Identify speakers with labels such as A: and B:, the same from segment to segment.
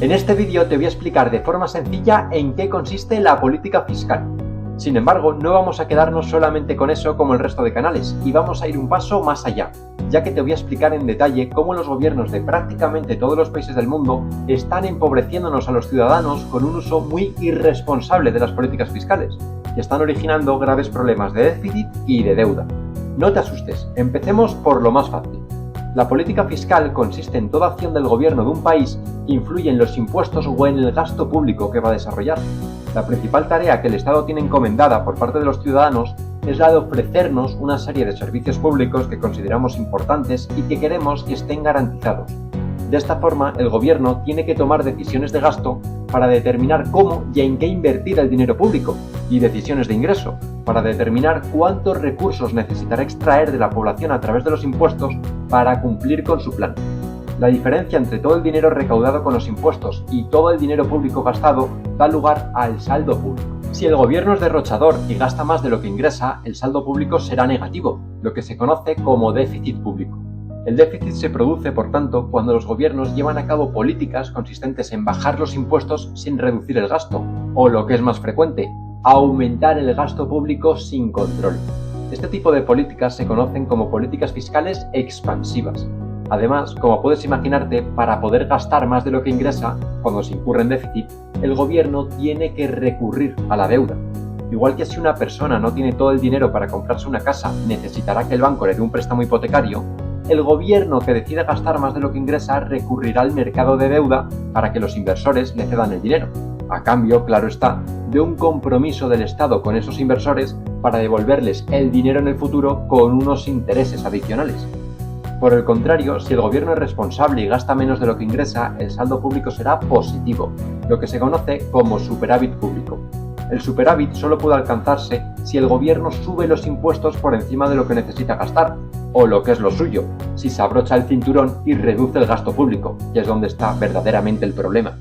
A: En este vídeo te voy a explicar de forma sencilla en qué consiste la política fiscal. Sin embargo, no vamos a quedarnos solamente con eso como el resto de canales, y vamos a ir un paso más allá, ya que te voy a explicar en detalle cómo los gobiernos de prácticamente todos los países del mundo están empobreciéndonos a los ciudadanos con un uso muy irresponsable de las políticas fiscales, que están originando graves problemas de déficit y de deuda. No te asustes, empecemos por lo más fácil. La política fiscal consiste en toda acción del gobierno de un país que influye en los impuestos o en el gasto público que va a desarrollar. La principal tarea que el Estado tiene encomendada por parte de los ciudadanos es la de ofrecernos una serie de servicios públicos que consideramos importantes y que queremos que estén garantizados. De esta forma, el gobierno tiene que tomar decisiones de gasto para determinar cómo y en qué invertir el dinero público, y decisiones de ingreso, para determinar cuántos recursos necesitará extraer de la población a través de los impuestos para cumplir con su plan. La diferencia entre todo el dinero recaudado con los impuestos y todo el dinero público gastado da lugar al saldo público. Si el gobierno es derrochador y gasta más de lo que ingresa, el saldo público será negativo, lo que se conoce como déficit público. El déficit se produce, por tanto, cuando los gobiernos llevan a cabo políticas consistentes en bajar los impuestos sin reducir el gasto, o lo que es más frecuente, aumentar el gasto público sin control. Este tipo de políticas se conocen como políticas fiscales expansivas. Además, como puedes imaginarte, para poder gastar más de lo que ingresa, cuando se incurre en déficit, el gobierno tiene que recurrir a la deuda. Igual que si una persona no tiene todo el dinero para comprarse una casa, necesitará que el banco le dé un préstamo hipotecario, el gobierno que decida gastar más de lo que ingresa recurrirá al mercado de deuda para que los inversores le cedan el dinero. A cambio, claro está, de un compromiso del Estado con esos inversores para devolverles el dinero en el futuro con unos intereses adicionales. Por el contrario, si el gobierno es responsable y gasta menos de lo que ingresa, el saldo público será positivo, lo que se conoce como superávit público. El superávit solo puede alcanzarse si el gobierno sube los impuestos por encima de lo que necesita gastar, o lo que es lo suyo, si se abrocha el cinturón y reduce el gasto público, que es donde está verdaderamente el problema.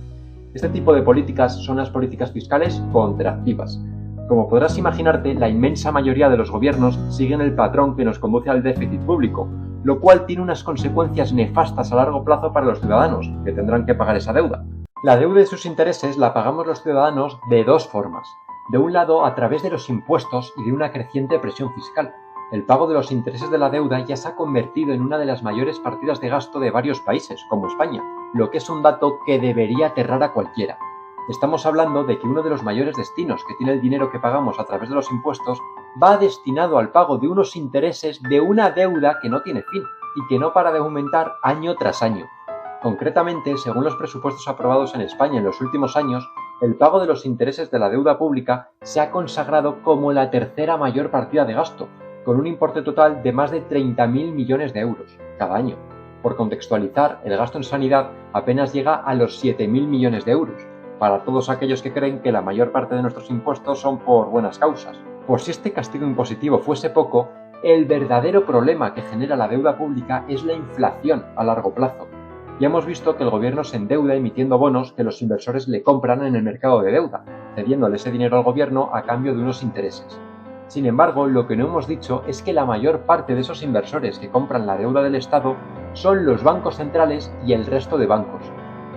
A: Este tipo de políticas son las políticas fiscales contractivas. Como podrás imaginarte, la inmensa mayoría de los gobiernos siguen el patrón que nos conduce al déficit público, lo cual tiene unas consecuencias nefastas a largo plazo para los ciudadanos, que tendrán que pagar esa deuda. La deuda y sus intereses la pagamos los ciudadanos de dos formas. De un lado, a través de los impuestos y de una creciente presión fiscal. El pago de los intereses de la deuda ya se ha convertido en una de las mayores partidas de gasto de varios países, como España, lo que es un dato que debería aterrar a cualquiera. Estamos hablando de que uno de los mayores destinos que tiene el dinero que pagamos a través de los impuestos va destinado al pago de unos intereses de una deuda que no tiene fin y que no para de aumentar año tras año. Concretamente, según los presupuestos aprobados en España en los últimos años, el pago de los intereses de la deuda pública se ha consagrado como la tercera mayor partida de gasto, con un importe total de más de 30.000 millones de euros cada año. Por contextualizar, el gasto en sanidad apenas llega a los 7.000 millones de euros, para todos aquellos que creen que la mayor parte de nuestros impuestos son por buenas causas. Por si este castigo impositivo fuese poco, el verdadero problema que genera la deuda pública es la inflación a largo plazo. Ya hemos visto que el gobierno se endeuda emitiendo bonos que los inversores le compran en el mercado de deuda, cediéndole ese dinero al gobierno a cambio de unos intereses. Sin embargo, lo que no hemos dicho es que la mayor parte de esos inversores que compran la deuda del Estado son los bancos centrales y el resto de bancos.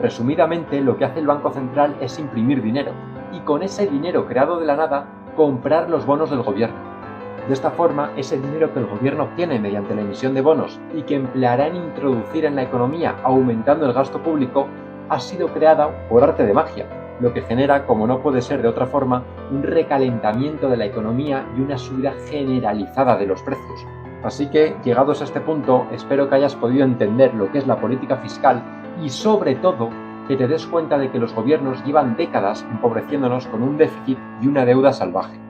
A: Resumidamente, lo que hace el Banco Central es imprimir dinero, y con ese dinero creado de la nada, comprar los bonos del gobierno. De esta forma, ese dinero que el gobierno obtiene mediante la emisión de bonos y que empleará en introducir en la economía aumentando el gasto público, ha sido creada por arte de magia, lo que genera, como no puede ser de otra forma, un recalentamiento de la economía y una subida generalizada de los precios. Así que, llegados a este punto, espero que hayas podido entender lo que es la política fiscal y, sobre todo, que te des cuenta de que los gobiernos llevan décadas empobreciéndonos con un déficit y una deuda salvaje.